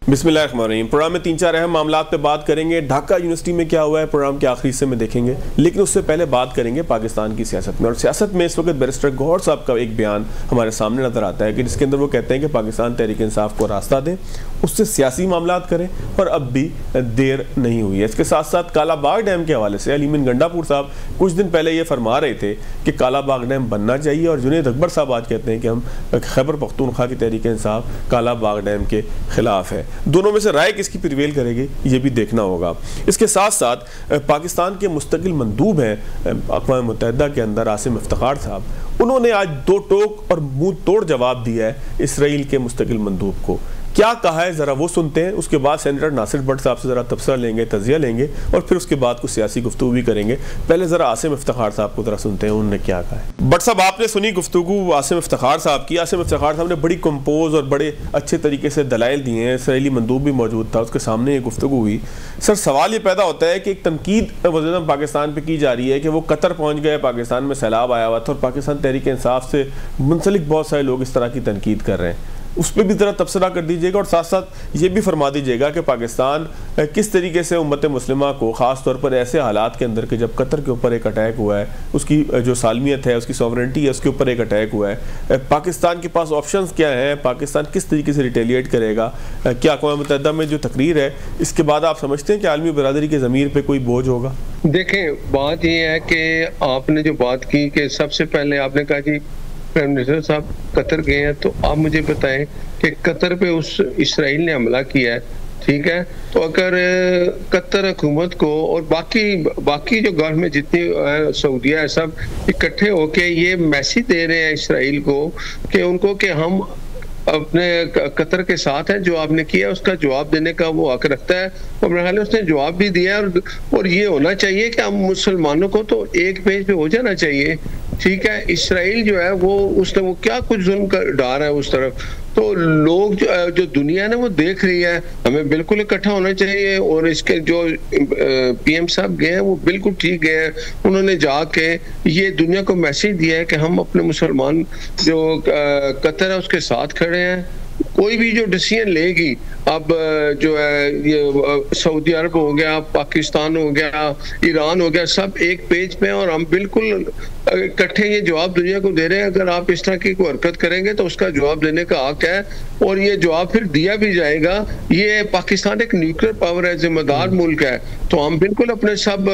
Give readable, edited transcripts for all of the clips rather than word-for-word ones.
बिस्मिल्लाहिर्रहमानिर्रहीम। प्रोग्राम में 3-4 अहम मामलात पे बात करेंगे। ढाका यूनिवर्सिटी में क्या हुआ है प्रोग्राम के आखिरी हिस्से में देखेंगे, लेकिन उससे पहले बात करेंगे पाकिस्तान की सियासत में। और सियासत में इस वक्त बैरिस्टर गौहर साहब का एक बयान हमारे सामने नजर आता है कि जिसके अंदर वो कहते हैं कि पाकिस्तान तहरीक इंसाफ को रास्ता दें, उससे सियासी मामलात करें, और अब भी देर नहीं हुई है। इसके साथ साथ कालाबाग डैम के हवाले से अलीमीन गंडापुर साहब कुछ दिन पहले ये फरमा रहे थे कि कालाबाग डैम बनना चाहिए, और जुनैद अकबर साहब आज कहते हैं कि हम खैबर पख्तूनख्वा की तहरीक इंसाफ कालाबाग डैम के खिलाफ है। दोनों में से राय किसकी प्रिवेल करेगी ये भी देखना होगा। इसके साथ साथ पाकिस्तान के मुस्तकिल मंदूब हैं अक़वाम मुत्तहिदा के अंदर आसिम इफ्तिखार साहब, उन्होंने आज दो टोक और मुंह तोड़ जवाब दिया है इसराइल के मुस्तकिल मंदूब को। क्या कहा है ज़रा वो सुनते हैं, उसके बाद सेनेटर नासिर भट्ट साहब से ज़रा तबसरा लेंगे, तजिया लेंगे, और फिर उसके बाद कुछ सियासी गुफ्तगू भी करेंगे। पहले ज़रा आसिम इफ्तिखार साहब को ज़रा सुनते हैं उन्होंने क्या कहा है। भट्ट साहब, आपने सुनी गुफ्तगू आसिम इफ्तिखार साहब की। आसिम इफ्तिखार साहब ने बड़ी कंपोज और बड़े अच्छे तरीके से दलाइल दिए हैं। इसराइली मंदूब भी मौजूद था, उसके सामने ये गुफ्तगू हुई। सर, सवाल ये पैदा होता है कि एक तनकीद वज़ीर पाकिस्तान पर की जा रही है कि वो कतर पहुँच गए, पाकिस्तान में सैलाब आया हुआ था, और पाकिस्तान तहरीक इंसाफ से मुंसलिक बहुत सारे लोग इस तरह की तनकीद कर रहे हैं। उस पर भी ज़रा तबसरा कर दीजिएगा, और साथ साथ ये भी फरमा दीजिएगा कि पाकिस्तान किस तरीके से उम्मत मुस्लिमा को ख़ास तौर पर ऐसे हालात के अंदर कि जब कतर के ऊपर एक अटैक हुआ है, उसकी जो सालमियत है, उसकी सॉवरेंटी है, उसके ऊपर एक अटैक हुआ है, पाकिस्तान के पास ऑप्शंस क्या हैं, पाकिस्तान किस तरीके से रिटेलिएट करेगा, क्या अक़वाम मुत्तहिदा में जो तकरीर है इसके बाद आप समझते हैं कि आलमी बरादरी के ज़मीर पर कोई बोझ होगा? देखें, बात यह है कि आपने जो बात की कि सबसे पहले आपने कहा कि प्राइम मिनिस्टर साहब कतर गए हैं, तो आप मुझे बताएं कि कतर पे उस इसराइल ने हमला किया है, ठीक है, तो अगर कतर हुकूमत को और बाकी जो गल्फ में जितनी सऊदिया है सब इकट्ठे होके ये मैसेज दे रहे हैं इसराइल को कि उनको कि हम अपने कतर के साथ है, जो आपने किया उसका जवाब देने का वो हक रखता है, और मेरे ख्याल में उसने जवाब भी दिया। और ये होना चाहिए कि हम मुसलमानों को तो एक पेज पे हो जाना चाहिए, ठीक है। इसराइल जो है उसने वो क्या कुछ जुल्म कर डाल रहा है उस तरफ, तो लोग जो दुनिया ने वो देख रही है, हमें बिल्कुल इकट्ठा होना चाहिए। और इसके जो पीएम साहब गए हैं वो बिल्कुल ठीक गए हैं, उन्होंने जाके ये दुनिया को मैसेज दिया है कि हम अपने मुसलमान जो कतर है उसके साथ खड़े हैं। कोई भी जो डिसीजन लेगी, अब जो है ये सऊदी अरब हो गया, पाकिस्तान हो गया, ईरान हो गया, सब एक पेज पे, और हम बिल्कुल इकट्ठे ये जवाब दुनिया को दे रहे हैं। अगर आप इस तरह की कोई हरकत करेंगे तो उसका जवाब देने का हक है, और ये जवाब फिर दिया भी जाएगा। ये पाकिस्तान एक न्यूक्लियर पावर है, जिम्मेदार मुल्क है, तो हम बिल्कुल अपने सब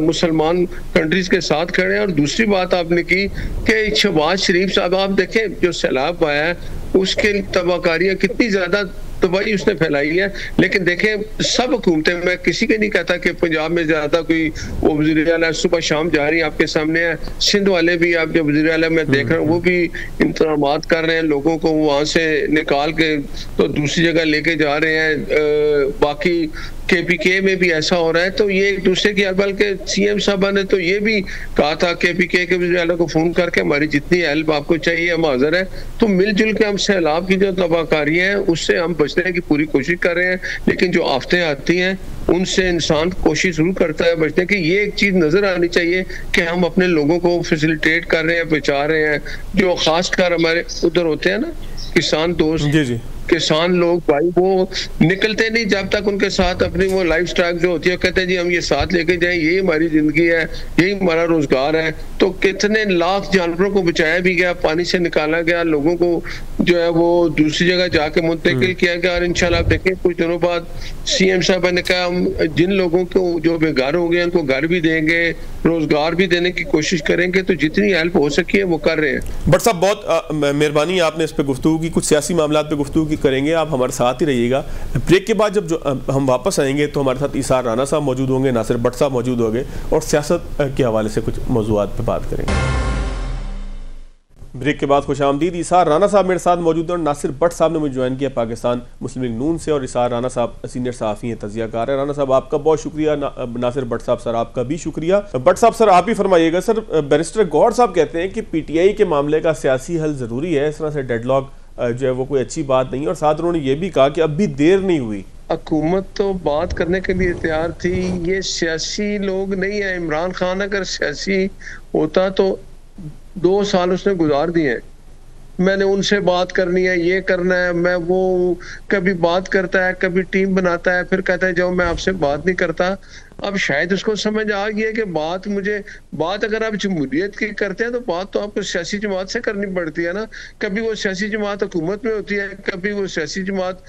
मुसलमान कंट्रीज के साथ खड़े हैं। और दूसरी बात आपने की कि शहबाज शरीफ साहब, आप देखें जो सैलाब आया है उसके तबाहकारियां कितनी ज्यादा तबाही उसने फैलाई है, लेकिन देखें सब हुकूमतें, मैं किसी के नहीं कहता कि पंजाब में ज्यादा कोई वो वज़ीर आला सुबह शाम जा रही है, आपके सामने है, सिंध वाले भी आप जो वज़ीर आला मैं देख रहा हूँ वो भी इंतजामात कर रहे हैं, लोगों को वहां से निकाल के तो दूसरी जगह लेके जा रहे हैं। बाकी केपीके में भी ऐसा हो रहा है, तो ये एक दूसरे की, बल्कि सीएम साहब ने तो ये भी कहा था केपीके के वज़ीर आला को फोन करके हमारी जितनी हेल्प आपको चाहिए हम हाजिर है, तो मिलजुल के हम सैलाब की जो तबाहकारियां हैं उससे हम बचने की पूरी कोशिश कर रहे हैं। लेकिन जो आफतें आती हैं उनसे इंसान कोशिश जरूर करता है बचने की। ये एक चीज नजर आनी चाहिए कि हम अपने लोगों को फैसिलिटेट कर रहे हैं, बचा रहे हैं। जो खासकर हमारे उधर होते हैं ना किसान दोस्त, जी जी, किसान लोग भाई, वो निकलते नहीं जब तक उनके साथ अपनी वो लाइफ स्टाइल जो होती है, कहते हैं जी हम ये साथ लेके जाएं, यही हमारी जिंदगी है, यही हमारा रोजगार है। तो कितने लाख जानवरों को बचाया भी गया, पानी से निकाला गया, लोगों को जो है वो दूसरी जगह जाके मुंतकिल किया गया। और इंशाल्लाह आप देखें कुछ दिनों बाद सीएम साहब ने कहा हम जिन लोगों को जो बेघर हो गए उनको घर भी देंगे, रोजगार भी देने की कोशिश करेंगे। तो जितनी हेल्प हो सकी है वो कर रहे हैं। बट साहब, बहुत मेहरबानी आपने इस पे गुफ्तगू की, कुछ सियासी मामलात पे गुफ्तगू करेंगे, आप हमारे साथ ही रहिएगा। ब्रेक के बाद जब हम वापस आएंगे तो हमारे साथ इसार राना साहब मौजूद होंगे, नासिर भट्ट साहब मौजूद होंगे, और सियासत के हवाले से कुछ मौज़ूआत पे बात करेंगे। ब्रेक के बाद खुशामदीद। इसार राना साहब मेरे साथ मौजूद हैं और नासिर भट्ट साहब ने मुझे ज्वाइन किया पाकिस्तान मुस्लिम लीग नून से, और इसार राना साहब सीनियर सहाफ़ी हैं, तजियाकार है। राना साहब आपका बहुत शुक्रिया, नासिर भट्ट साहब सर आपका भी शुक्रिया। भट्ट साहब सर आप ही फरमाइएगा, सर बैरिस्टर गौहर साहब कहते हैं कि पीटीआई के मामले का सियासी हल ज़रूरी है, इस तरह से डेडलॉक जो है वो कोई अच्छी बात नहीं है। और साथ उन्होंने ये भी कहा कि अब भी देर नहीं हुई। हुकूमत तो बात करने के लिए तैयार थी, ये सियासी लोग नहीं है। इमरान खान अगर सियासी होता तो 2 साल उसने गुजार दिए। मैंने उनसे बात करनी है, ये करना है, मैं वो कभी बात करता है, कभी टीम बनाता है, फिर कहता है जाओ मैं आपसे बात नहीं करता। अब शायद उसको समझ आ गई है कि बात अगर आप जमहूरियत की करते हैं तो बात तो आपको सियासी जमात से करनी पड़ती है ना। कभी वो सियासी जमात हुकूमत में होती है, कभी वो सियासी जमात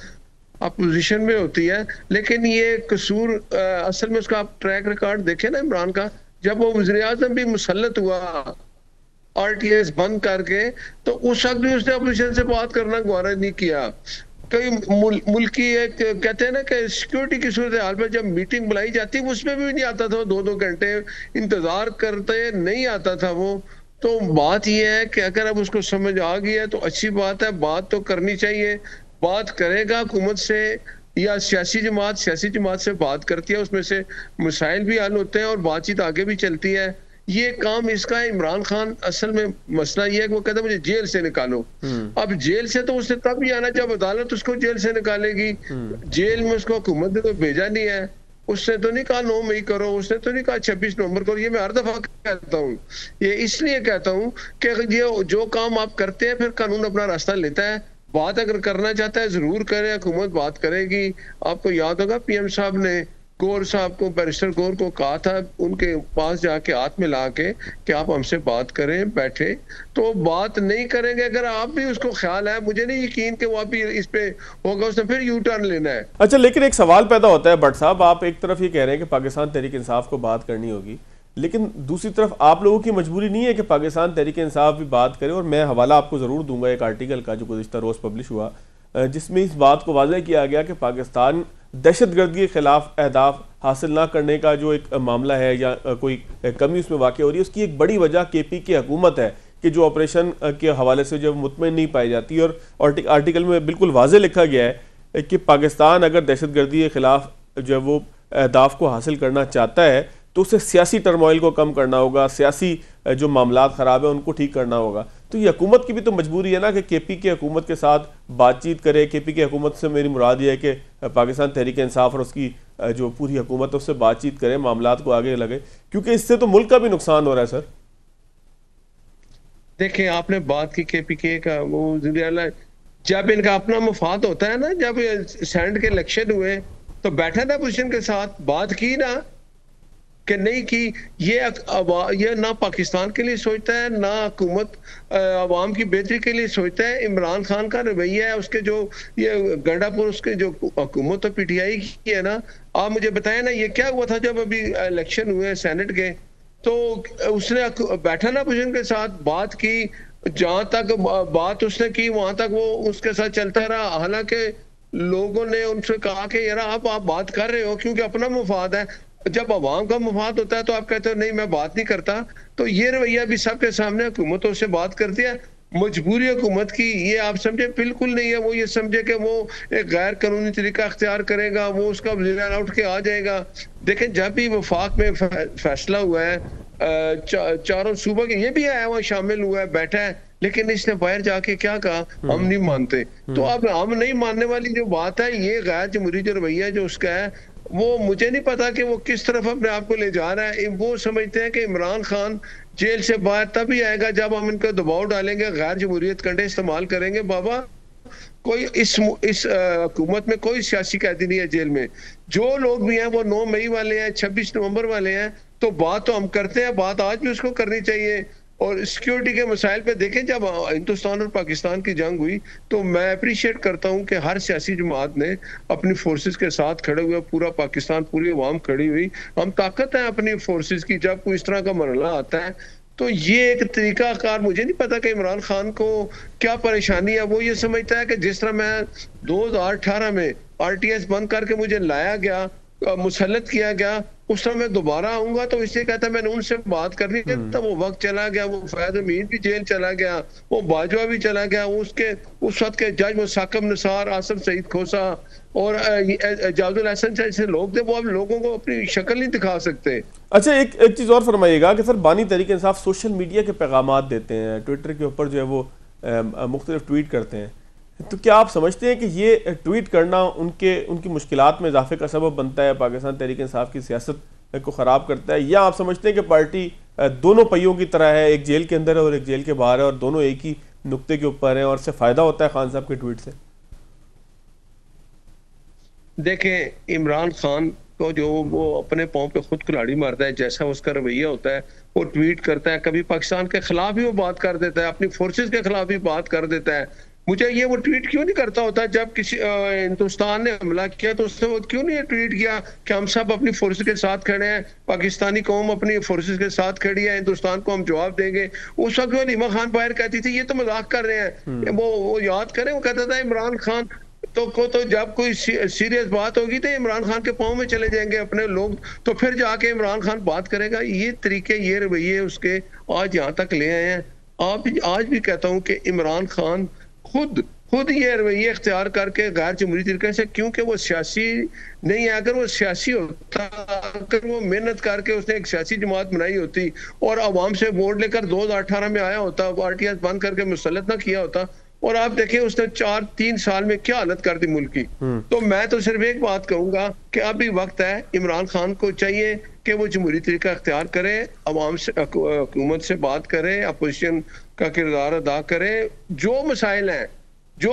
अपोजिशन में होती है। लेकिन ये कसूर असल में उसका आप ट्रैक रिकॉर्ड देखें ना इमरान का, जब वो वज़ीर आज़म भी मुसल्लत हुआ आरटीएस बंद करके, तो उस वक्त भी उसने अपोजिशन से बात करना गवारा नहीं किया। कई मुल्की एक कहते हैं ना कि सिक्योरिटी की सूरत हाल में जब मीटिंग बुलाई जाती उसमें भी नहीं आता था, 2-2 घंटे इंतजार करते नहीं आता था वो। तो बात यह है कि अगर अब उसको समझ आ गई है तो अच्छी बात है, बात तो करनी चाहिए। बात करेगा हुकूमत से या सियासी जमात से बात करती है, उसमें से मसाइल भी हल होते हैं और बातचीत आगे भी चलती है। ये काम इसका है। इमरान खान असल में मसला ये है कि वो कहता है मुझे जेल से निकालो। अब जेल से तो उसने तब ही आना जब अदालत उसको जेल से निकालेगी। जेल में उसको हुकूमत ने तो भेजा नहीं है, उसने तो नहीं कहा 9 मई करो, उसने तो नहीं कहा 26 नवंबर करो। ये मैं हर दफा कहता हूँ, ये इसलिए कहता हूँ कि ये जो काम आप करते हैं फिर कानून अपना रास्ता लेता है। बात अगर करना चाहता है जरूर करे, हुकूमत बात करेगी। आपको याद होगा पीएम साहब ने गौर साहब को, बैरिस्टर गौर को कहा था उनके पास जाके हाथ मिला के कि आप हमसे बात करें, बैठे। तो बात नहीं करेंगे। अगर आप भी उसको ख्याल है, मुझे नहीं यकीन कि वो आप भी इस पे होगा, उसने फिर यू टर्न लेना है। अच्छा, लेकिन एक सवाल पैदा होता है भट्ट साहब, आप एक तरफ ये कह रहे हैं कि पाकिस्तान तहरीक इंसाफ को बात करनी होगी, लेकिन दूसरी तरफ आप लोगों की मजबूरी नहीं है कि पाकिस्तान तहरीक इंसाफ भी बात करे। और मैं हवाला आपको ज़रूर दूंगा एक आर्टिकल का जो गुज़िश्ता रोज़ पब्लिश हुआ, जिसमें इस बात को वाज़ह किया गया कि पाकिस्तान दहशतगर्दी के खिलाफ अहदाफ हासिल ना करने का जो एक मामला है या कोई कमी उसमें वाक़ हो रही है, उसकी एक बड़ी वजह केपी की हुकूमत है कि जो ऑपरेशन के हवाले से जब मुतमईन नहीं पाई जाती। और आर्टिकल में बिल्कुल वाज़ह लिखा गया है कि पाकिस्तान अगर दहशतगर्दी के खिलाफ जो है वो अहदाफ को हासिल करना चाहता है तो उसे सियासी टर्मोइल को कम करना होगा, सियासी जो मामला ख़राब है उनको ठीक करना होगा। तो ये हुकूमत की भी तो मजबूरी है ना कि केपी की हुकूमत के साथ बातचीत करे। केपी की हुकूमत से मेरी मुराद ये है कि पाकिस्तान तहरीक इंसाफ और उसकी जो पूरी हुकूमत है उससे बातचीत करे, मामलात को आगे लगे, क्योंकि इससे तो मुल्क का भी नुकसान हो रहा है। सर देखिए, आपने बात की केपी के का, वो जब इनका अपना मुफाद होता है ना, जब सैंड के इलेक्शन हुए तो बैठा था अपोजिशन के साथ, बात की ना कि नहीं की। ये ना पाकिस्तान के लिए सोचता है, ना हुकूमत अवाम की बेहतरी के लिए सोचता है। इमरान खान का रवैया है, उसके जो ये गंडापुर उसके जो हुकूमत तो पीटीआई की है ना। आप मुझे बताएं ना, ये क्या हुआ था जब अभी इलेक्शन हुए सेनेट के, तो उसने बैठा ना अपोजिशन के साथ, बात की, जहां तक बात उसने की वहां तक वो उसके साथ चलता रहा। हालांकि लोगों ने उनसे कहा कि यार आप बात कर रहे हो क्योंकि अपना मुफाद है। जब अवाम का मुफाद होता है तो आप कहते हो नहीं मैं बात नहीं करता। तो ये रवैया भी सबके सामने हुकूमतों से बात करती है। मजबूरी हुकूमत की ये आप समझे बिल्कुल नहीं है। वो ये समझे कि वो एक गैर कानूनी तरीका अख्तियार करेगा, वो उसका वज़ीर उठ के आ जाएगा। देखें, जब भी वफाक में फैसला हुआ है, चारों सूबों के, ये भी आया वहाँ शामिल हुआ है, बैठा है, लेकिन इसने बाहर जाके क्या कहा, हम नहीं मानते। तो अब हम नहीं मानने वाली जो बात है, ये गैर जमहूरी जो रवैया जो उसका है, वो मुझे नहीं पता कि वो किस तरफ अपने आप को ले जा रहा है। वो समझते हैं कि इमरान खान जेल से बाहर तभी आएगा जब हम इनको दबाव डालेंगे, गैर जमहूरियत कंडे इस्तेमाल करेंगे। बाबा, कोई इस हुकूमत में कोई सियासी कैदी नहीं है जेल में। जो लोग भी हैं वो 9 मई वाले हैं, 26 नवंबर वाले हैं। तो बात तो हम करते हैं, बात आज भी उसको करनी चाहिए। और सिक्योरिटी के मसाइल पे देखें, जब हिंदुस्तान और पाकिस्तान की जंग हुई तो मैं अप्रिशिएट करता हूं कि हर सियासी जमात ने अपनी फोर्सेस के साथ खड़े हुए, पूरा पाकिस्तान, पूरी अवाम खड़ी हुई। हम ताकत है अपनी फोर्सेस की जब कोई इस तरह का मरला आता है। तो ये एक तरीका कार, मुझे नहीं पता कि इमरान खान को क्या परेशानी है। वो ये समझता है कि जिस तरह मैं 2018 में आरटीएस बंद करके मुझे लाया गया, मुसल्लत किया गया, उस समय मैं दोबारा आऊंगा। तो इसलिए कहता है मैंने उनसे बात करनी थी। तब वो वक्त चला गया, वो फैज अमीन भी जेल चला गया, वो बाजवा भी चला गया, उसके उस वक्त के जज मुसाकिब निसार, आसिफ सईद खोसा और जावेद हसन जैसे लोग थे, वो अब लोगों को अपनी शक्ल नहीं दिखा सकते। अच्छा, एक चीज़ और फरमाइएगा कि सर बानी तहरीक इंसाफ सोशल मीडिया के पैगामात देते हैं, ट्विटर के ऊपर जो है वो मुख्तलिफ ट्वीट करते हैं, तो क्या आप समझते हैं कि ये ट्वीट करना उनकी मुश्किलात में इजाफे का सबब बनता है, पाकिस्तान तहरीक इंसाफ की सियासत को ख़राब करता है, या आप समझते हैं कि पार्टी दोनों पहियों की तरह है, एक जेल के अंदर है और एक जेल के बाहर है, और दोनों एक ही नुक्ते के ऊपर हैं और इससे फ़ायदा होता है खान साहब के ट्वीट से? देखें, इमरान खान को जो वो अपने पाँव पे खुद कुल्हाड़ी मारता है, जैसा उसका रवैया होता है, वो ट्वीट करता है, कभी पाकिस्तान के खिलाफ भी वो बात कर देता है, अपनी फोर्सेस के खिलाफ भी बात कर देता है। मुझे ये वो ट्वीट क्यों नहीं करता होता? जब किसी हिंदुस्तान ने हमला किया तो उसने वो क्यों नहीं ट्वीट किया कि हम सब अपनी फोर्सेस के साथ खड़े हैं, पाकिस्तानी कौम अपनी फोर्सेस के साथ खड़ी है, हिंदुस्तान को हम जवाब देंगे। उस वक्त वो नीमा खान बाहर कहती थी ये तो मजाक कर रहे हैं। वो याद करें, वो कहता था इमरान खान तो जब कोई सीरियस बात होगी तो इमरान खान के पाँव में चले जाएंगे अपने लोग, तो फिर जाके इमरान खान बात करेगा। ये तरीके, ये रवैये उसके आज यहाँ तक ले आए हैं। आज भी कहता हूँ कि इमरान खान खुद ये रवैये इख्तियार करके गैर जमहूरी तरीके से, क्योंकि वो सियासी नहीं है। अगर वो सियासी होता, अगर वो मेहनत करके उसने एक सियासी जमात बनाई होती और आवाम से वोट लेकर 2018 में आया होता, पार्टियां बंद करके मुसल्लत ना किया होता, और आप देखें उसने 4-3 साल में क्या हालत कर दी मुल्क की। तो मैं तो सिर्फ एक बात कहूंगा कि अभी वक्त है, इमरान खान को चाहिए कि वो जमहूरी तरीका इख्तियार करे, अवाम से, हुकूमत से बात करे, अपोजिशन का किरदार अदा करे। जो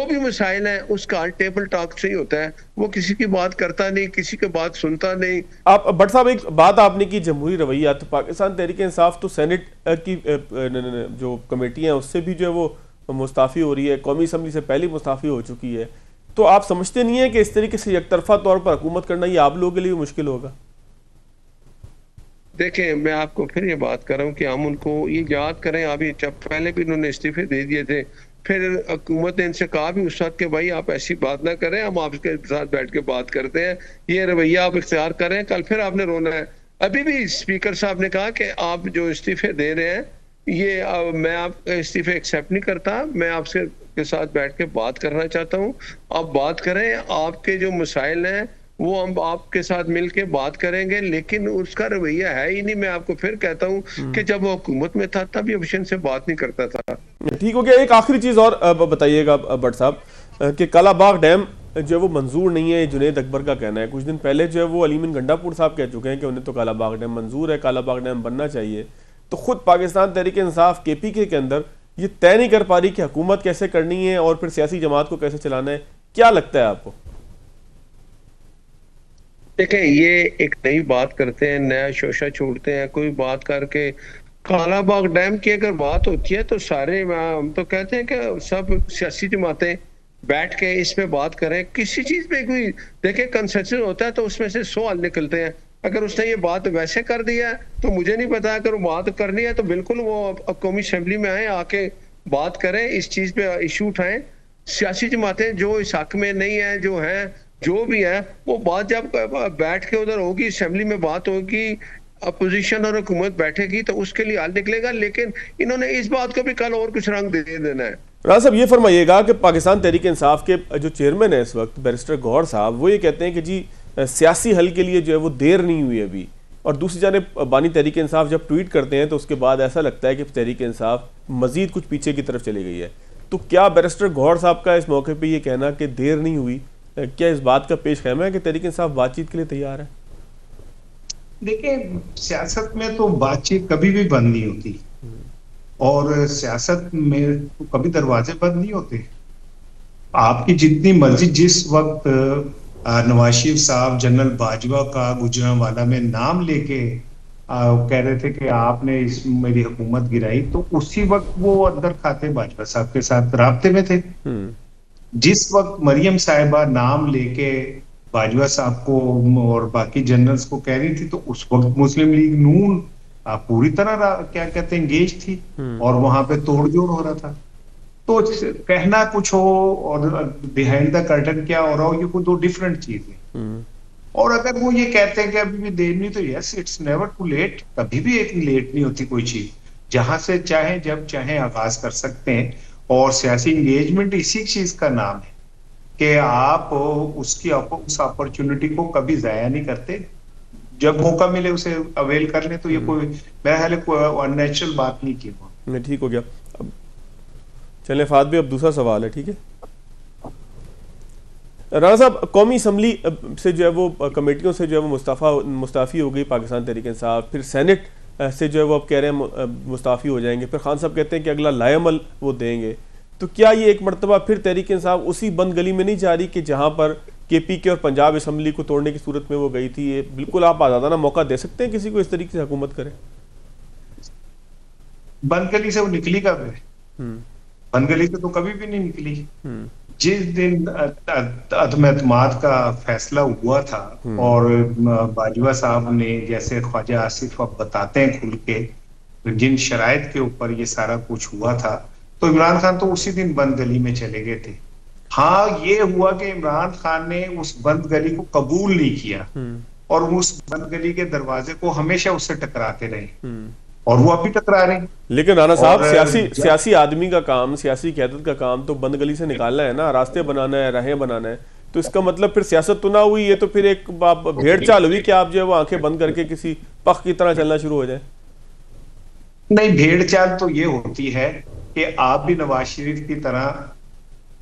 भी मसाइल हैं उसका टेबल टॉक से ही होता है। वो किसी की बात करता नहीं, किसी की बात सुनता नहीं। आप भट्ट साहब, एक बात आपने की जमहूरी रवैया, तो पाकिस्तान तहरीक इंसाफ तो सेनेट की जो कमेटी है उससे भी जो है वो मुस्ताफ़ी हो रही है, कौमी असम्बली से पहले मुस्ताफ़ी हो चुकी है। तो आप समझते नहीं है कि इस तरीके से एकतरफा तौर पर हुकूमत करना ये आप लोगों के लिए मुश्किल होगा? देखें, मैं आपको फिर ये बात कर रहा हूँ कि हम उनको ये याद करें, अभी जब पहले भी उन्होंने इस्तीफे दे दिए थे, फिर हुकूमत ने इनसे कहा भी उस वक्त कि भाई आप ऐसी बात ना करें, हम आपके साथ बैठ के बात करते हैं, ये रवैया आप इख्तियार करें, कल फिर आपने रोना है। अभी भी स्पीकर साहब ने कहा कि आप जो इस्तीफे दे रहे हैं ये मैं आप इस्तीफे एक्सेप्ट नहीं करता, मैं आपसे के साथ बैठ के बात करना चाहता हूँ। आप बात करें, आपके जो मसाइल हैं वो हम आपके साथ मिलके बात करेंगे, लेकिन उसका रवैया है ही नहीं। मैं आपको फिर कहता हूँ कि जब वो हुकूमत में था तब ये विषय से बात नहीं करता था। ठीक हो गया। एक आखिरी चीज और बताइएगा भट्ट साहब कि कालाबाग डैम जो है वो मंजूर नहीं है, जुनैद अकबर का कहना है। कुछ दिन पहले जो है वो अलीमीन गंडापुर साहब कह चुके हैं कि उन्हें तो कालाबाग डैम मंजूर है, कालाबाग डैम बनना चाहिए। तो खुद पाकिस्तान तहरीक इंसाफ केपीके के अंदर ये तय नहीं कर पा रही कि हुकूमत कैसे करनी है और फिर सियासी जमात को कैसे चलाना है। क्या लगता है आपको? देखें, ये एक नई बात करते हैं, नया शोशा छोड़ते हैं। कोई बात करके कालाबाग डैम की अगर बात होती है तो सारे हम तो कहते हैं कि सब सियासी जमातें बैठ के इस पे बात करें। किसी चीज पे कोई देखें कंसेंसस होता है तो उसमें से 100 हल निकलते हैं। अगर उसने ये बात वैसे कर दिया है तो मुझे नहीं पता, अगर वो बात करनी है तो बिल्कुल वो कौमी असेंबली में आए, आके बात करें, इस चीज पे इशू उठाएं। सियासी जमातें जो इस हक में नहीं है, जो है जो भी है, वो बात जब बैठ के उधर होगी, असेंबली में बात होगी, अपोजिशन और हुकूमत बैठेगी तो उसके लिए हल निकलेगा। लेकिन इन्होंने इस बात को भी कल और कुछ रंग दे देना है। राज साहब, ये फरमाइएगा कि पाकिस्तान तहरीक इंसाफ के जो चेयरमैन है इस वक्त बैरिस्टर गौहर साहब, वो ये कहते हैं कि जी सियासी हल के लिए जो है वो देर नहीं हुई अभी, और दूसरी जानिब बानी तहरीक इंसाफ जब ट्वीट करते हैं तो उसके बाद ऐसा लगता है कि तहरीक इंसाफ मजीद कुछ पीछे की तरफ चली गई है। तो क्या बैरिस्टर गौहर साहब का इस मौके पर यह कहना कि देर नहीं हुई, क्या इस बात का पेश ख्याल है कि तहरीक इंसाफ बातचीत के लिए तैयार है? देखिए, सियासत में तो बातचीत कभी भी बंद नहीं होती और सियासत में तो कभी दरवाजे बंद नहीं होते। आपकी जितनी मर्जी, जिस वक्त नवाज शरीफ साहब जनरल बाजवा का गुजरांवाला में नाम लेके कह रहे थे कि आपने इस मेरी हुकूमत गिराई, तो उसी वक्त वो अंदर खाते बाजवा साहब के साथ राब्ते में थे। जिस वक्त मरियम साहिबा नाम लेके बाजवा साहब को और बाकी जनरल्स को कह रही थी, तो उस वक्त मुस्लिम लीग नून पूरी तरह क्या कहते हैं एंगेज थी और वहां पे तोड़जोड़ हो रहा था। तो कहना कुछ हो और बिहाइंड द कर्टन क्या हो रहा हो, ये कोई दो डिफरेंट चीज है। और अगर वो ये कहते हैं कि अभी भी देर नहीं, तो yes, it's never too late. कभी भी एक लेट नहीं होती कोई चीज। जहां से चाहे जब चाहे आगाज कर सकते हैं। और सियासी एंगेजमेंट इसी चीज का नाम है कि आप उस अपॉर्चुनिटी को कभी जाया नहीं करते। जब मौका मिले उसे अवेल कर ले, तो ये कोई मेरा ख्याल है कोई अननेचुरल बात नहीं की। नहीं, ठीक हो गया। अब चलें फाद भी, अब दूसरा सवाल है, ठीक है राणा साहब। कौमी असम्बली से जो है वो कमेटियों से जो है वो मुस्ताफ़ी हो गई पाकिस्तान तहरीक इंसाफ, फिर सेनेट से जो है वो अब कह रहे हैं मुस्ताफ़ी हो जाएंगे, फिर खान साहब कहते हैं कि अगला लाएमल वो देंगे, तो क्या ये एक मरतबा फिर तहरीक इंसाफ उसी बंद गली में नहीं जा रही कि जहां पर KPK और पंजाब असम्बली को तोड़ने की सूरत में वो गई थी? ये बिल्कुल आप आजादाना मौका दे सकते हैं किसी को इस तरीके से हुकूमत करे? बंद गली से वो निकली कब है? बंद गली से तो कभी भी नहीं निकली। जिस दिन अदम एतमाद का फैसला हुआ था और बाजवा साहब ने, जैसे ख्वाजा आसिफ अब बताते हैं खुल के, जिन शराइत के ऊपर ये सारा कुछ हुआ था, तो इमरान खान तो उसी दिन बंद गली में चले गए थे। हाँ, ये हुआ कि इमरान खान ने उस बंद गली को कबूल नहीं किया और उस बंद गली के दरवाजे को हमेशा उससे टकराते रहे और वो अभी टकरा रहे हैं। लेकिन राणा साहब, सियासी आदमी का काम, सियासी क़यादत का काम तो बंद गली से निकालना है ना, रास्ते बनाना है, राहें बनाना है। तो इसका मतलब फिर सियासत तो ना हुई, ये तो फिर एक भेड़ चाल हुई कि आप जो है वो आंखें बंद करके किसी पख की तरह चलना शुरू हो जाए। नहीं, भेड़ चाल तो ये होती है कि आप भी नवाज शरीफ की तरह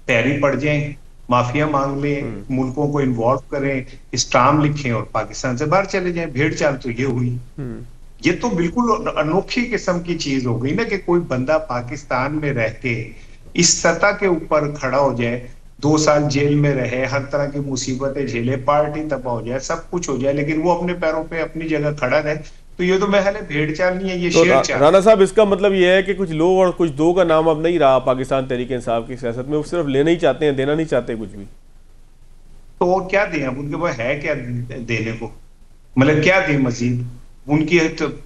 पैरी पड़ जाएं, माफिया मांग लें, मुल्कों को इन्वॉल्व करें, स्टाम लिखें और पाकिस्तान से बाहर चले जाएं। भेड़ चाल तो ये हुई। ये तो बिल्कुल अनोखी किस्म की चीज हो गई ना कि कोई बंदा पाकिस्तान में रह के इस सतह के ऊपर खड़ा हो जाए, 2 साल जेल में रहे, हर तरह की मुसीबतें झेले, पार्टी तबाह हो जाए, सब कुछ हो जाए, लेकिन वो अपने पैरों पे अपनी जगह खड़ा रहे। तो ये तो महल भेड़ चाल नहीं है, ये तो शेर चाल। राणा साहब, इसका मतलब ये है कि कुछ लोग और कुछ दो का नाम अब नहीं रहा पाकिस्तान तहरीक इंसाफ की सियासत में, वो सिर्फ लेना ही चाहते हैं, देना नहीं चाहते कुछ भी। तो और क्या दें अब? उनके पास है क्या देने को? मतलब क्या दें मजीद? उनकी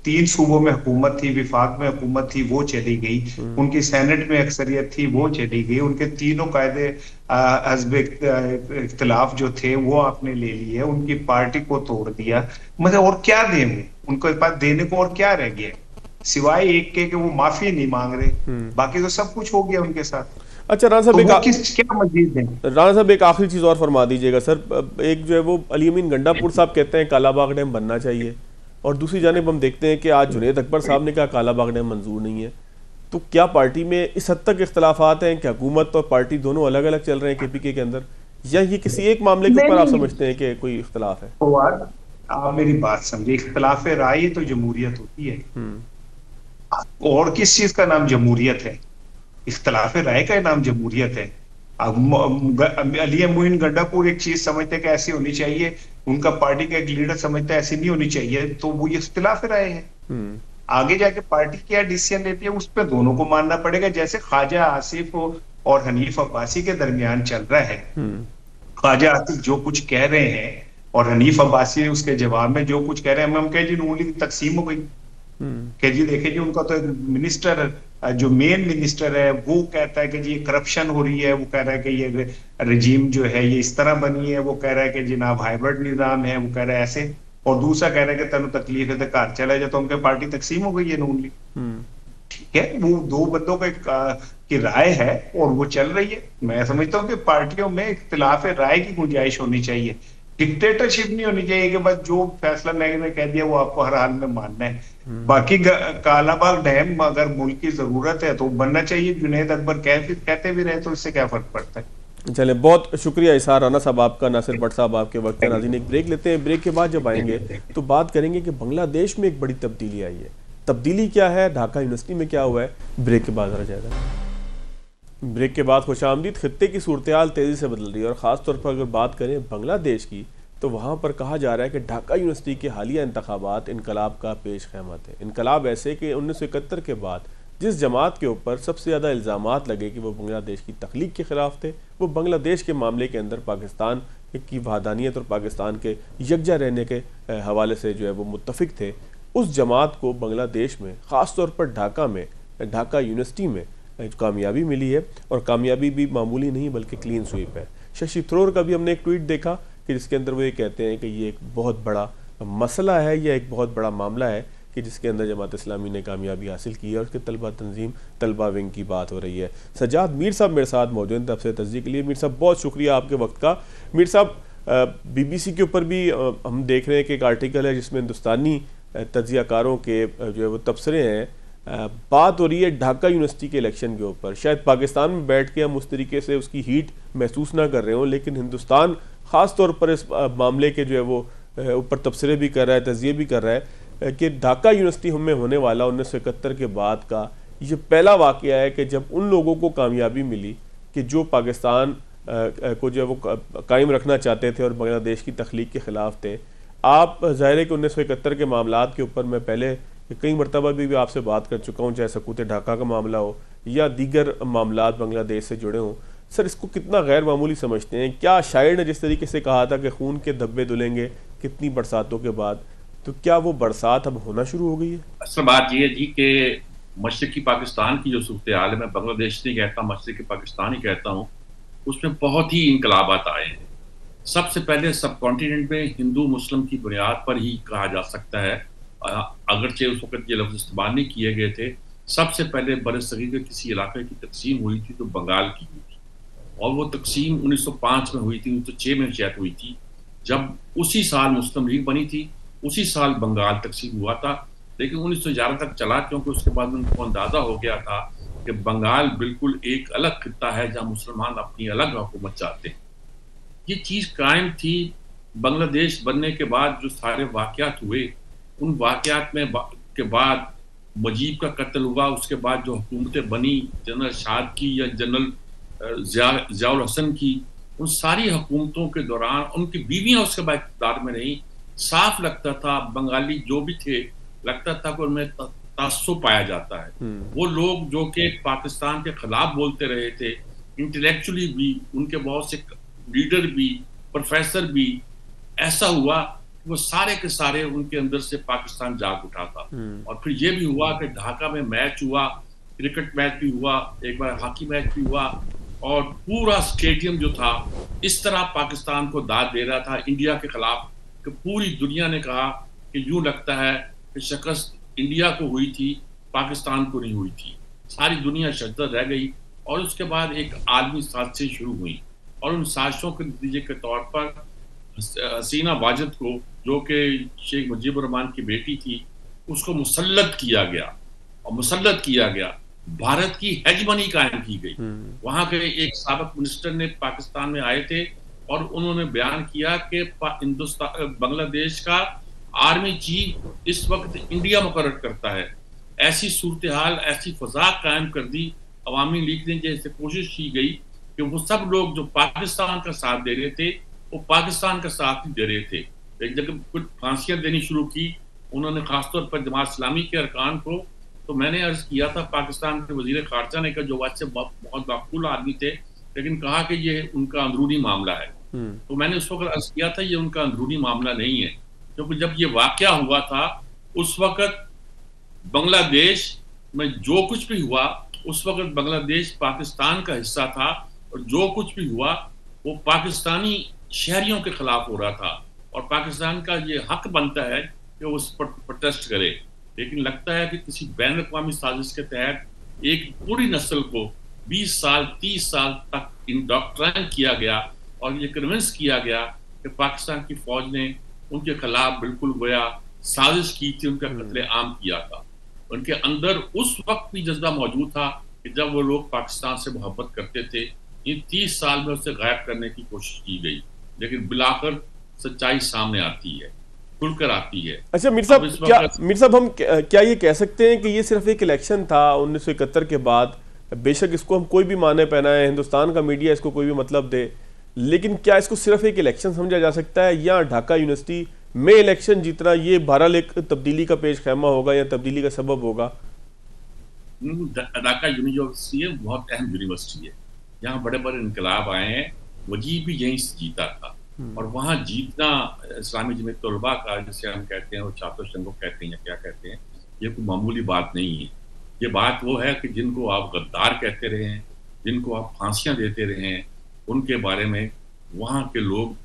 3 सूबों में हुकूमत थी, विफाक में हुकूमत थी, वो चली गई। उनकी सेनेट में अक्सरियत थी, वो चली गई। उनके तीनों कायदे हज़्ब इख्तिलाफ जो थे वो आपने ले लिए, उनकी पार्टी को तोड़ दिया। मतलब और क्या दें? उनको पास देने को और क्या रह गया सिवाय एक के कि वो माफी नहीं मांग रहे, बाकी तो सब कुछ हो गया उनके साथ। अच्छा राणा साहब, क्या मजीद दें? राणा साहब, एक आखिरी चीज और फरमा दीजिएगा सर। एक जो है वो अली अमीन गंडापुर साहब कहते हैं कालाबाग डैम बनना चाहिए, और दूसरी जानिब हम देखते हैं कि आज जुनैद अकबर साहब ने कहा कालाबाग डैम मंजूर नहीं है। तो क्या पार्टी में इस हद तक इख्तलाफात हैं कि हुकूमत और पार्टी दोनों अलग अलग चल रहे हैं KPK के अंदर, या ये किसी एक मामले के ऊपर आप समझते हैं कि कोई इख्तलाफ है? आप मेरी बात समझे, इख्तलाफ राय तो जमहूरियत होती है, और किस चीज का नाम जमहूरियत है? इख्तलाफ राय का नाम जमहूरियत है। अली अमीन गंडापुर एक चीज समझते हैं कि ऐसी होनी चाहिए, उनका पार्टी का एक लीडर समझता है ऐसी नहीं होनी चाहिए, तो वो ये इख्तिलाफ राय है। आगे जाके पार्टी क्या डिसीजन लेती है उस पर दोनों को मानना पड़ेगा, जैसे ख्वाजा आसिफ और हनीफ अब्बासी के दरमियान चल रहा है। ख्वाजा आसिफ जो कुछ कह रहे हैं और हनीफ अब्बासी उसके जवाब में जो कुछ कह रहे हैं, हम कह जी नून लीग तकसीम हो गई कि जी देखे जी उनका तो मिनिस्टर, जो मेन मिनिस्टर है, वो कहता है कि जी करप्शन हो रही है, वो कह रहा है कि ये रजीम जो है ये इस तरह बनी है, वो कह रहा है कि जनाब हाइब्रिड निज़ाम है, वो कह रहा है ऐसे, और दूसरा कह रहा है कि तेन तकलीफ है तो घर चला जाए, तो उनके पार्टी तकसीम हो गई है नून लीग। ठीक है, वो दो बंदों की राय है और वो चल रही है। मैं समझता हूँ कि पार्टियों में इख्तिलाफ राय की गुंजाइश होनी चाहिए, डिक्टेटरशिप नहीं होनी चाहिए कि बस जो फैसला मैंने कह दिया वो आपको हर हाल में मानना है। बाकी कालाबाग डैम अगर मुल्क की जरूरत है तो बनना चाहिए, जुनैद अकबर कहते भी रहे तो इससे क्या फर्क पड़ता है। चले, बहुत शुक्रिया इसार राणा साहब आपका, नासिर भट्ट साहब आपके वक्त। नाज़रीन, एक ब्रेक लेते हैं, ब्रेक के बाद जब आएंगे तो बात करेंगे कि बांग्लादेश में एक बड़ी तब्दीली आई है। तब्दीली क्या है, ढाका यूनिवर्सिटी में क्या हुआ है, ब्रेक के बाद जरा जाएगा। ब्रेक के बाद खुशामदीद। खित्ते की सूरत-ए-हाल तेज़ी से बदल रही है और ख़ास तौर पर अगर बात करें बांग्लादेश की, तो वहाँ पर कहा जा रहा है कि ढाका यूनिवर्सिटी के हालिया इंतखाबात इनकलाब का पेश ख़ैमत है। इनकलाब ऐसे कि 1971 के बाद जिस जमात के ऊपर सबसे ज़्यादा इल्ज़ामात लगे कि वो बांग्लादेश की तख्लीक के ख़िलाफ़ थे, वो बांग्लादेश के मामले के अंदर पाकिस्तान की वहदानियत और पाकिस्तान के यकजा रहने के हवाले से जो है वो मुत्तफ़िक थे, उस जमात को बांग्लादेश में ख़ास तौर पर ढाका में, ढाका यूनिवर्सिटी में कामयाबी मिली है, और कामयाबी भी मामूली नहीं बल्कि क्लीन स्वीप है। शशि थरूर का भी हमने एक ट्वीट देखा कि जिसके अंदर वो ये कहते हैं कि ये एक बहुत बड़ा मसला है या एक बहुत बड़ा मामला है कि जिसके अंदर जमात इस्लामी ने कामयाबी हासिल की है, और उसके तलबा तंजीम, तलबा विंग की बात हो रही है। सज्जाद मीर साहब मेरे साथ मौजूद हैं तफसीर तस्दीक के लिए। मीर साहब, बहुत शुक्रिया आपके वक्त का। मीर साहब, BBC के ऊपर भी हम देख रहे हैं कि एक आर्टिकल है जिसमें हिंदुस्तानी तज्ज़ियाकारों के जो है वो तबसरे हैं, बात हो रही है ढाका यूनिवर्सिटी के इलेक्शन के ऊपर। शायद पाकिस्तान में बैठ के हम उस तरीके से उसकी हीट महसूस ना कर रहे हों, लेकिन हिंदुस्तान ख़ास तौर पर इस मामले के जो है वो ऊपर तबसरे भी कर रहा है, तज़िये भी कर रहा है कि ढाका यूनिवर्सिटी में होने वाला 1971 के बाद का ये पहला वाकया है कि जब उन लोगों को कामयाबी मिली कि जो पाकिस्तान को जो वो कायम रखना चाहते थे और बांग्लादेश की तख्लीक के ख़िलाफ़ थे। आप ज़ाहिर है कि 1971 के मामलात के ऊपर मैं पहले कई मरतबा भी आपसे बात कर चुका हूँ, चाहे सकूत ढाका का मामला हो या दीगर मामलात बांग्लादेश से जुड़े हों। सर, इसको कितना गैर मामूली समझते हैं? क्या शायर ने जिस तरीके से कहा था कि खून के धब्बे धुलेंगे कितनी बरसातों के बाद, तो क्या वो बरसात अब होना शुरू हो गई है? असल बात यह है जी कि मशरक़ी पाकिस्तान की जो सूरत हाल है, मैं बांग्लादेश नहीं कहता, मशरक़ी पाकिस्तान ही कहता हूँ, उसमें बहुत ही इनकलाबात आए हैं। सबसे पहले सब कॉन्टिनेंट में हिंदू मुस्लिम की बुनियाद पर ही कहा जा सकता है, अगरचे उस वक्त ये लफ्ज़ इस्तेमाल नहीं किए गए थे। सबसे पहले बरसगीर के किसी इलाके की तकसीम हुई थी तो बंगाल की हुई थी, और वो तकसीम 1905 में हुई थी, 1906 में शायद हुई थी। जब उसी साल मुस्लिम लीग बनी थी, उसी साल बंगाल तकसीम हुआ था। लेकिन 1911 तक चला, क्योंकि उसके बाद उनको अंदाजा हो गया था कि बंगाल बिल्कुल एक अलग खित्ता है जहां मुसलमान अपनी अलग हुकूमत चाहते हैं। ये चीज़ कायम थी। बांग्लादेश बनने के बाद जो सारे वाक़यात हुए, उन वाक़यात में के बाद मुजीब का कत्ल हुआ, उसके बाद जो हुकूमतें बनी जनरल शाद की या जनरल ज़ियाउल हसन की, उन सारी हुकूमतों के दौरान उनकी बीवियाँ उसके बाद इक़्तिदार में रहीं। साफ लगता था बंगाली जो भी थे, लगता था कि उनमें तासुब पाया जाता है। वो लोग जो कि पाकिस्तान के खिलाफ बोलते रहे थे, इंटेलेक्चुअली भी, उनके बहुत से लीडर भी, प्रोफेसर भी, ऐसा हुआ कि वो सारे के सारे उनके अंदर से पाकिस्तान जाग उठा था। और फिर ये भी हुआ कि ढाका में मैच हुआ, क्रिकेट मैच भी हुआ, एक बार हॉकी मैच भी हुआ, और पूरा स्टेडियम जो था इस तरह पाकिस्तान को दाद दे रहा था इंडिया के खिलाफ कि पूरी दुनिया ने कहा कि यूं लगता है कि शिकस्त इंडिया को हुई थी, पाकिस्तान को नहीं हुई थी। सारी दुनिया शद्दत रह गई। और उसके बाद एक आलमी साजिशें शुरू हुई, और उन साजिशों के नतीजे के तौर पर हसीना वाजिद को, जो कि शेख मुजीबुर रहमान की बेटी थी, उसको मुसल्लत किया गया। और मुसल्लत किया गया, भारत की हेजमनी कायम की गई। वहां के एक साबिक मिनिस्टर ने पाकिस्तान में आए थे और उन्होंने बयान किया कि हिंदुस्तान बांग्लादेश का आर्मी चीफ इस वक्त इंडिया मुकर्रर करता है। ऐसी सूरत हाल, ऐसी फजा कायम कर दी अवामी लीग ने, जैसे कोशिश की गई कि वो सब लोग जो पाकिस्तान का साथ दे रहे थे वो पाकिस्तान का साथ नहीं दे रहे थे। एक जगह कुछ फांसियां देनी शुरू की उन्होंने, खासतौर पर जमात इस्लामी के अरकान को। तो मैंने अर्ज किया था पाकिस्तान के वजीर खारजा ने, का जो वैसे बहुत माकूल आदमी थे, लेकिन कहा कि ये उनका अंदरूनी मामला है। तो मैंने उस वक्त अर्ज किया था ये उनका अंदरूनी मामला नहीं है, क्योंकि जब ये वाकया हुआ था उस वक्त बांग्लादेश में जो कुछ भी हुआ, उस वक्त बांग्लादेश पाकिस्तान का हिस्सा था, और जो कुछ भी हुआ वो पाकिस्तानी शहरियों के खिलाफ हो रहा था, और पाकिस्तान का ये हक बनता है कि वो उस पर प्रोटेस्ट करे। लेकिन लगता है कि किसी बैन अक़वामी साजिश के तहत एक पूरी नस्ल को 20 साल 30 साल तक इंडोक्ट्राइन किया गया, और ये कन्विंस किया गया कि पाकिस्तान की फौज ने उनके खिलाफ बिल्कुल गोया साजिश की थी, उनका कत्ले आम किया था। उनके अंदर उस वक्त भी जज्बा मौजूद था कि जब वो लोग पाकिस्तान से मोहब्बत करते थे। इन 30 साल में उसे गायब करने की कोशिश की गई, लेकिन बिलाकर सच्चाई सामने आती है, खुलकर आती है। अच्छा मीर साहब, हम क्या ये कह सकते हैं कि ये सिर्फ एक इलेक्शन था 1971 के बाद? बेशक इसको हम कोई भी माने पहनाए, हिंदुस्तान का मीडिया इसको कोई भी मतलब दे, लेकिन क्या इसको सिर्फ एक इलेक्शन समझा जा सकता है, या ढाका यूनिवर्सिटी में इलेक्शन जीतना ये बहरहाल एक तब्दीली का पेश खैमा होगा या तब्दीली का सबब होगा? ढाका यूनिवर्सिटी बहुत अहम यूनिवर्सिटी है, यहाँ बड़े बड़े इनकलाब आए हैं, वजीर भी यहीं से जीता था। और वहाँ जीतना इस्लामी जमीयत तलबा का, जिसे हम कहते हैं, वो छात्र संघ कहते हैं या क्या कहते हैं, ये कोई मामूली बात नहीं है। ये बात वो है कि जिनको आप गद्दार कहते रहे हैं, जिनको आप फांसियां देते रहे हैं, उनके बारे में वहाँ के लोग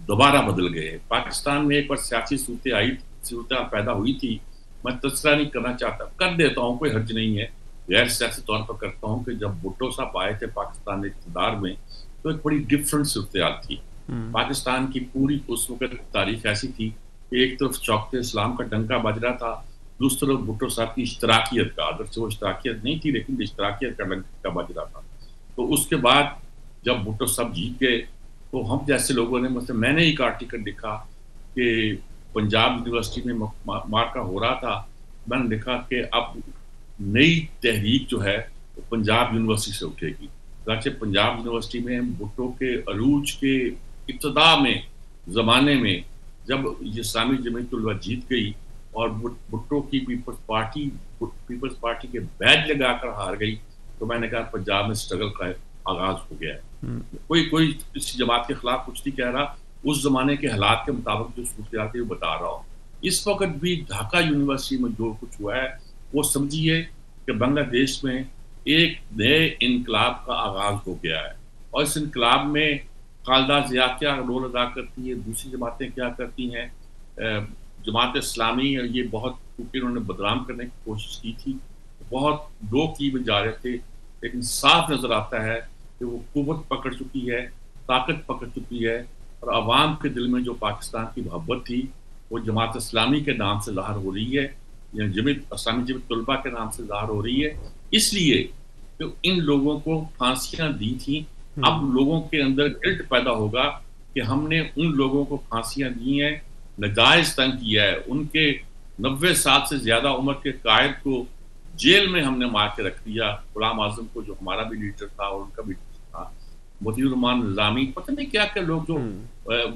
दोबारा बदल गए। पाकिस्तान में एक बार सियासी सूरत पैदा हुई थी, मैं तस्करा नहीं करना चाहता, कर देता हूँ, कोई हर्ज नहीं है, गैर सियासी तौर पर करता हूँ, कि जब भुट्टो साहब आए थे पाकिस्तान इक़्तिदार में, तो एक बड़ी डिफरेंट सूरत थी। पाकिस्तान की पूरी उस वक्त तारीख ऐसी थी कि एक तरफ चौकते इस्लाम का डंका बज रहा था, दूसरी तरफ भुट्टो साहब की इश्तराकियत का, अगर से वो इश्तराकियत नहीं थी लेकिन इश्तराकियत का डंका बज रहा था। तो उसके बाद जब भुट्टो साहब जीत गए, तो हम जैसे लोगों ने, मतलब मैंने एक आर्टिकल लिखा कि पंजाब यूनिवर्सिटी में मार्का हो रहा था, मैंने लिखा कि अब नई तहरीक जो है वो पंजाब यूनिवर्सिटी से उठेगी। अगरचे पंजाब यूनिवर्सिटी में भुट्टो के अरूज के इब्तदा में ज़माने में जब इस्लामी जमीयत उल जीत गई और भुट्टो की पीपल्स पार्टी के बैज लगाकर हार गई, तो मैंने कहा पंजाब में स्ट्रगल का आगाज हो गया है। कोई किसी जमात के खिलाफ कुछ नहीं कह रहा, उस जमाने के हालात के मुताबिक जो सूरत वो बता रहा हूँ। इस वक्त भी ढाका यूनिवर्सिटी में जो कुछ हुआ है वो समझिए कि बांग्लादेश में एक नए इनकलाब का आगाज हो गया है। और इस इनकलाब में खालदा जिया क्या रोल अदा करती है, दूसरी जमातें क्या करती हैं। जमात इस्लामी ये बहुत, क्योंकि उन्होंने बदनाम करने की कोशिश की थी, बहुत दो की में जा रहे थे, लेकिन साफ नजर आता है कि वो कुव्वत पकड़ चुकी है, ताकत पकड़ चुकी है, और आवाम के दिल में जो पाकिस्तान की मोहब्बत थी वो जमात इस्लामी के नाम से ज़ाहिर हो रही है, या इस्लामी जमीयत तलबा के नाम से ज़ाहिर हो रही है। इसलिए तो इन लोगों को फांसियां दी थी, अब लोगों के अंदर गिल्ट पैदा होगा कि हमने उन लोगों को फांसियां दी हैं, नाजायज तंग किया है, उनके 90 साल से ज्यादा उम्र के कायद को जेल में हमने मार के रख दिया, गुलाम आजम को जो हमारा भी लीडर था और उनका भी था, मोतीउर रहमान निजामी, पता नहीं क्या क्या लोग जो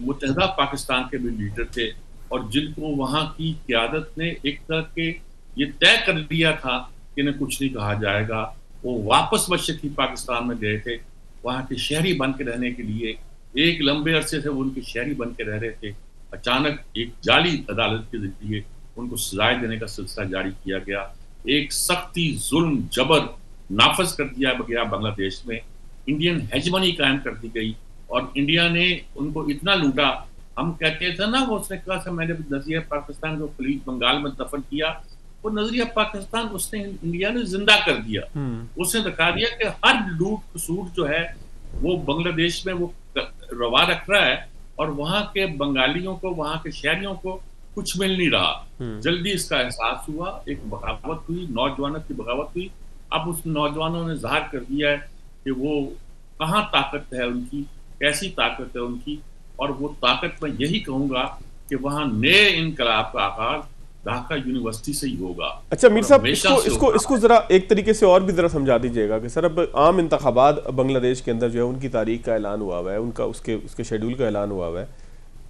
मुत्तहदा पाकिस्तान के भी लीडर थे, और जिनको वहाँ की क़यादत ने एक तरह के ये तय कर दिया था कि इन्हें कुछ नहीं कहा जाएगा। वो वापस मशरक़ी पाकिस्तान में गए थे, वहाँ के शहरी बन के रहने के लिए। एक लंबे अरसे से वो उनके शहरी बन के रह रहे थे, अचानक एक जाली अदालत के जरिए उनको सजाएं देने का सिलसिला जारी किया गया, एक सख्ती जुल्म जबर नाफज कर दिया गया बांग्लादेश में, इंडियन हेजमनी कायम कर दी गई, और इंडिया ने उनको इतना लूटा। हम कहते थे ना, वो उसने कहा था मैंने नजरिया पाकिस्तान को पुलिस बंगाल में दफन किया, वो नजरिया पाकिस्तान उसने इंडिया ने जिंदा कर दिया। उसने दिखा दिया कि हर लूट कसूर जो है वो बांग्लादेश में वो रवा रख रहा है, और वहाँ के बंगालियों को, वहाँ के शहरियों को कुछ मिल नहीं रहा। जल्दी इसका एहसास हुआ, एक बगावत हुई, नौजवानों की बगावत हुई। अब उस नौजवानों ने ज़ाहिर कर दिया है कि वो कहाँ ताकत है उनकी, कैसी ताकत है उनकी, और वो ताकत मैं यही कहूँगा कि वहाँ नए इनकलाब का आगाज ढाका यूनिवर्सिटी से ही होगा। अच्छा मीर साहब, इसको जरा एक तरीके से और भी जरा समझा दीजिएगा कि सर अब आम इंतखाबात बांग्लादेश के अंदर जो है उनकी तारीख का ऐलान हुआ हुआ है, उनका उसके शेड्यूल का ऐलान हुआ हुआ है,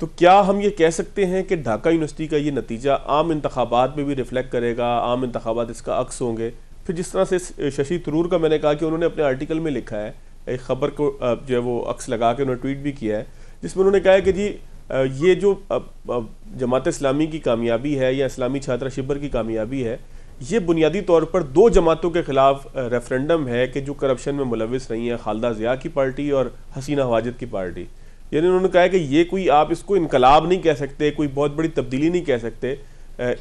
तो क्या हम ये कह सकते हैं कि ढाका यूनिवर्सिटी का ये नतीजा आम इंतखाबात में भी रिफ्लेक्ट करेगा, आम इंतखाबात इसका अक्स होंगे? फिर जिस तरह से शशि थरूर का मैंने कहा कि उन्होंने अपने आर्टिकल में लिखा है, एक खबर को जो है वो अक्स लगा के उन्होंने ट्वीट भी किया है, जिसमें उन्होंने कहा है कि जी ये जो जमात इस्लामी की कामयाबी है या इस्लामी छात्रा शिबर की कामयाबी है, ये बुनियादी तौर पर दो जमातों के खिलाफ रेफरेंडम है कि जो करप्शन में मुलविस रही हैं, खालदा जिया की पार्टी और हसीना वाजिद की पार्टी। यानी उन्होंने कहा है कि ये कोई, आप इसको इनकलाब नहीं कह सकते, कोई बहुत बड़ी तब्दीली नहीं कह सकते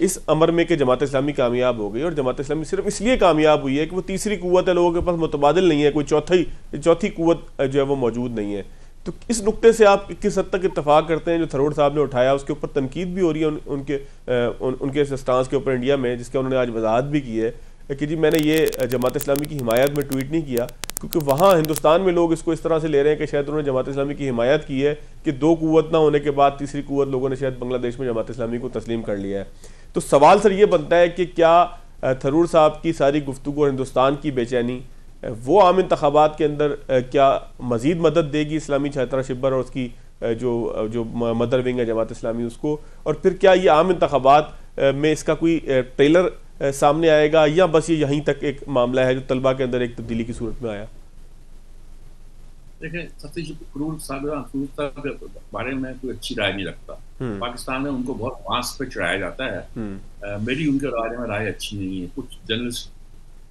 इस अमर में कि जमात इस्लामी कामयाब हो गई, और जमात इस्लामी सिर्फ इसलिए कामयाब हुई है कि वो तीसरी कुव्वत है, लोगों के पास मुतबादिल नहीं है, कोई चौथी कुव्वत जो है वो मौजूद नहीं है। तो इस नुक्ते से आप किस हद तक इत्तफाक करते हैं जो थरूर साहब ने उठाया, उसके ऊपर तनकीद भी हो रही है उनके स्टांस के ऊपर इंडिया में, जिसका उन्होंने आज वजाहत भी की है कि जी मैंने ये जमात इस्लामी की हिमायत में ट्वीट नहीं किया, क्योंकि वहाँ हिंदुस्तान में लोग इसको इस तरह से ले रहे हैं कि शायद उन्होंने जमात इस्लामी की हिमायत की है कि दो कुव्वत ना होने के बाद तीसरी कुव्वत लोगों ने शायद बांग्लादेश में जमात इस्लामी को तस्लीम कर लिया है। तो सवाल सर ये बनता है कि क्या थरूर साहब की सारी गुफ्तगू और हिंदुस्तान की बेचैनी वो आम इंतखाबात के अंदर क्या मज़ीद मदद देगी इस्लामी छात्रा शिबर और उसकी जो मदर विंग है जमात इस्लामी उसको, और फिर क्या ये आम इंतखाबात में इसका कोई ट्रेलर सामने आएगा, या बस ये यहीं तक एक मामला है जो तलबा के अंदर एक तब्दीली की सूरत में आया? देखिए, सतीश थरूर साहब के बारे में कोई अच्छी राय नहीं रखता। पाकिस्तान में उनको बहुत वांस पे चढ़ाया जाता है। मेरी उनके बारे में राय अच्छी नहीं है। कुछ जर्नलिस्ट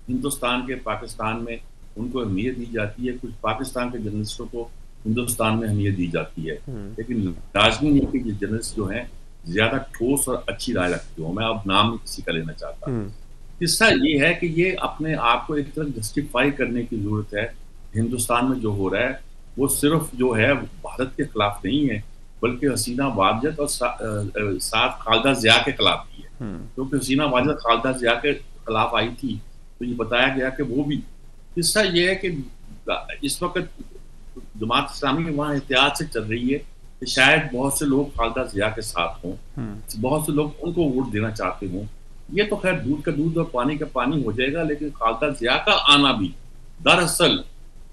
हिंदुस्तान के पाकिस्तान में उनको अहमियत दी जाती है, कुछ पाकिस्तान के जर्नलिस्टों को हिंदुस्तान में अहमियत दी जाती है, लेकिन लाजमी नहीं कि ये जर्नलिस्ट जो हैं ज्यादा ठोस और अच्छी राय रखते हो। मैं अब नाम नहीं किसी का लेना चाहता। किस्सा ये है कि ये अपने आप को एक तरह जस्टिफाई करने की जरूरत है। हिंदुस्तान में जो हो रहा है वो सिर्फ जो है भारत के खिलाफ नहीं है, बल्कि हसीना वाजिद और साथ खालदा जिया के खिलाफ भी है। क्योंकि हसीना वाजिद खालदा जिया के खिलाफ आई थी तो ये बताया गया कि वो भी। किस्सा ये है कि इस वक्त जमात इस्लामी वहाँ एहतियात से चल रही है कि शायद बहुत से लोग खालदा जिया के साथ हों, बहुत से लोग उनको वोट देना चाहते हों, ये तो खैर दूध का दूध और पानी का पानी हो जाएगा, लेकिन खालदा जिया का आना भी दरअसल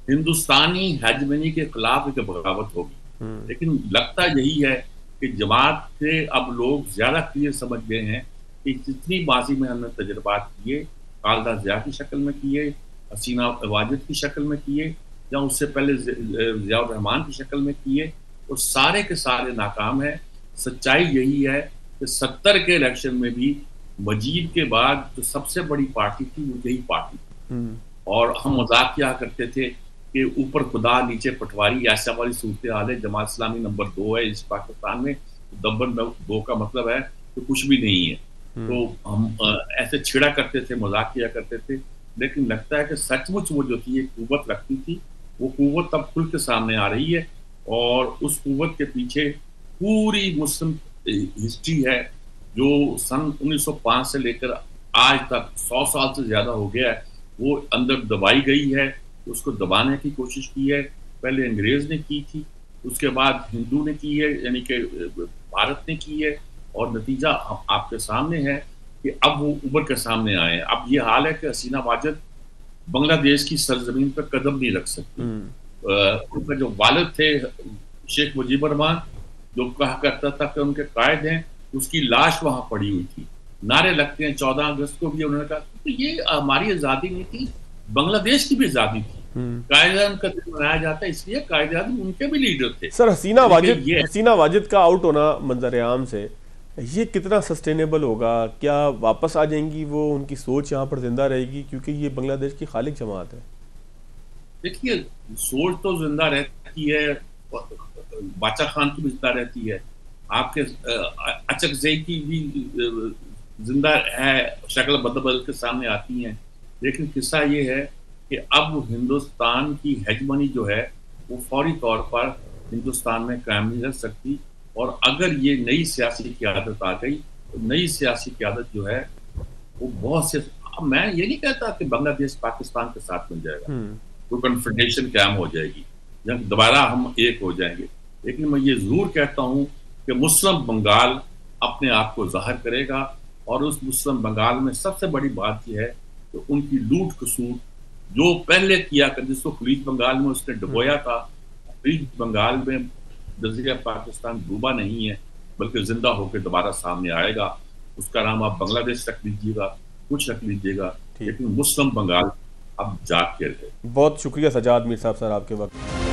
हिंदुस्तानी हेजमनी के खिलाफ एक बगावत होगी। लेकिन लगता यही है कि जमात से अब लोग ज्यादा क्लियर समझ गए हैं कि जितनी माजी में हमने तजर्बात किए, खालदा जिया की शक्ल में किए, हसीना वाजिद की शक्ल में किए, या उससे पहले जियाउर रहमान की शक्ल में किए, वो सारे के सारे नाकाम है। सच्चाई यही है कि 70 के इलेक्शन में भी मजीद के बाद जो सबसे बड़ी पार्टी थी वो यही पार्टी थी। और हम मजाक किया करते थे कि ऊपर खुदा नीचे पटवारी, ऐसा वाली सूरत हाल है। जमात इस्लामी नंबर 2 है इस पाकिस्तान में। नंबर 2 का मतलब है कि कुछ भी नहीं है। तो हम ऐसे छिड़ा करते थे, मजाक किया करते थे, लेकिन लगता है कि सचमुच वो जो थी एक कुव्वत रखती थी, वो कुव्वत अब खुल के सामने आ रही है। और उस कुव्वत के पीछे पूरी मुस्लिम हिस्ट्री है जो सन 1905 से लेकर आज तक 100 साल से ज्यादा हो गया है, वो अंदर दबाई गई है। उसको दबाने की कोशिश की है। पहले अंग्रेज ने की थी, उसके बाद हिंदू ने की है, यानी कि भारत ने की है, और नतीजा आपके सामने है कि अब वो उभर के सामने आए हैं। अब ये हाल है कि हसीना वाजिद बांग्लादेश की सरजमीन पर कदम नहीं रख सकती। उनका जो वालिद थे शेख मुजीबुर रहमान, जो कहा करता था कि उनके कायद हैं, उसकी लाश वहां पड़ी हुई थी। नारे लगते हैं 14 अगस्त को भी, उन्होंने कहा तो ये हमारी आजादी नहीं थी, बांग्लादेश की भी आजादी थी। कायद-ए-आज़म का दिन मनाया जाता है इसलिए कायद-ए-आज़म उनके भी लीडर थे। सर, हसीना वाजिद का आउट होना मंजर आम से ये कितना सस्टेनेबल होगा? क्या वापस आ जाएंगी वो, उनकी सोच यहाँ पर जिंदा रहेगी? क्योंकि ये बांग्लादेश की खालिक जमात है। देखिए, सोच तो जिंदा रहती है, बाचा खान की भी जिंदा रहती है, आपके अचकजई की भी जिंदा है, शक्ल बदल के सामने आती हैं। लेकिन किस्सा ये है कि अब हिंदुस्तान की हेजमनी जो है वो फौरी तौर पर हिंदुस्तान में कायम नहीं रह सकती। और अगर ये नई सियासी क़यादत आ गई तो नई सियासी क़यादत जो है वो बहुत से, मैं ये नहीं कहता कि बांग्लादेश पाकिस्तान के साथ मिल जाएगा, कोई कन्फ्रंटेशन कायम हो जाएगी या दोबारा हम एक हो जाएंगे, लेकिन मैं ये जरूर कहता हूँ कि मुस्लिम बंगाल अपने आप को जाहिर करेगा। और उस मुस्लिम बंगाल में सबसे बड़ी बात यह है कि उनकी लूट खसूट जो पहले किया कर, जिसको खलीज बंगाल में उसने डुबोया था, खलीज बंगाल में जज़ीरा पाकिस्तान डूबा नहीं है बल्कि जिंदा होकर दोबारा सामने आएगा। उसका नाम आप बांग्लादेश रख लीजिएगा, कुछ रख लीजिएगा, लेकिन मुस्लिम बंगाल अब जाग के रहे। बहुत शुक्रिया सजाद मीर साहब सर आपके वक्त।